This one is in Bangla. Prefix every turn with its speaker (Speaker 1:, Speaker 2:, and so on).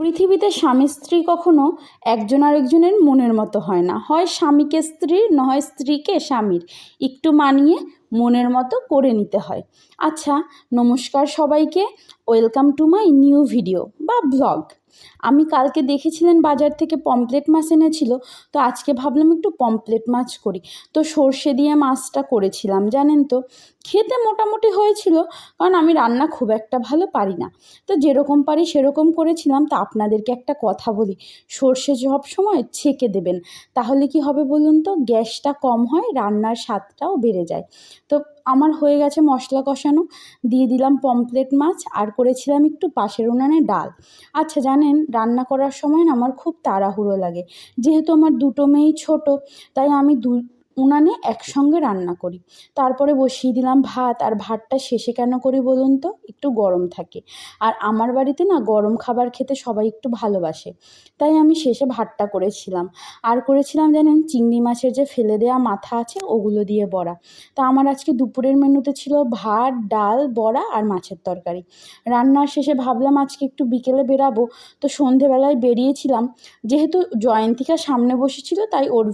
Speaker 1: পৃথিবীতে স্বামী স্ত্রী কখনো একজন আরেকজনের মনের মতো হয় না। হয় স্বামীকে স্ত্রীর, না হয় স্ত্রীকে স্বামীর। একটু মানিয়ে মনের মতো করে নিতে হয়। আচ্ছা, নমস্কার সবাইকে। Welcome to my new video বা ব্লগ। আমি কালকে দেখেছিলেন বাজার থেকে পমফ্রেট মাছ এনেছিল, তো আজকে ভাবলাম একটু পমফ্রেট মাছ করি। তো সর্ষে দিয়ে মাছটা করেছিলাম, জানেন তো খেতে মোটামুটি হয়েছিল, কারণ আমি রান্না খুব একটা ভালো পারি না। তো যেরকম পারি সেরকম করেছিলাম। তো আপনাদেরকে একটা কথা বলি, সর্ষে সব সময় ছেঁকে দেবেন, তাহলে কি হবে বলুন তো, গ্যাসটা কম হয়, রান্নার স্বাদটাও বেড়ে যায়। তো আমার হয়ে গেছে মশলা কষানো, দিয়ে দিলাম পমফ্রেট মাছ, আর করেছিলাম একটু পাশের উনানে ডাল। আচ্ছা জানেন, রান্না করার সময় না আমার খুব তাড়াহুড়ো লাগে, যেহেতু আমার দুটো মেয়েই ছোটো, তাই আমি উনানে একসঙ্গে রান্না করি। তারপরে বসিয়ে দিলাম ভাত, আর ভাতটা শেষে কেন করি বলুন তো, একটু গরম থাকে। আর আমার বাড়িতে না গরম খাবার খেতে সবাই একটু ভালোবাসে, তাই আমি শেষে ভাতটা করেছিলাম। আর করেছিলাম জানেন, চিংড়ি মাছের যে ফেলে দেওয়া মাথা আছে ওগুলো দিয়ে বড়া। তা আমার আজকে দুপুরের মেনুতে ছিল ভাত, ডাল, বড়া আর মাছের তরকারি। রান্নার শেষে ভাবলাম আজকে একটু বিকেলে বেরাবো, তো সন্ধেবেলায় বেরিয়েছিলাম। যেহেতু জয়ন্তিকা সামনে বসেছিল, তাই ওর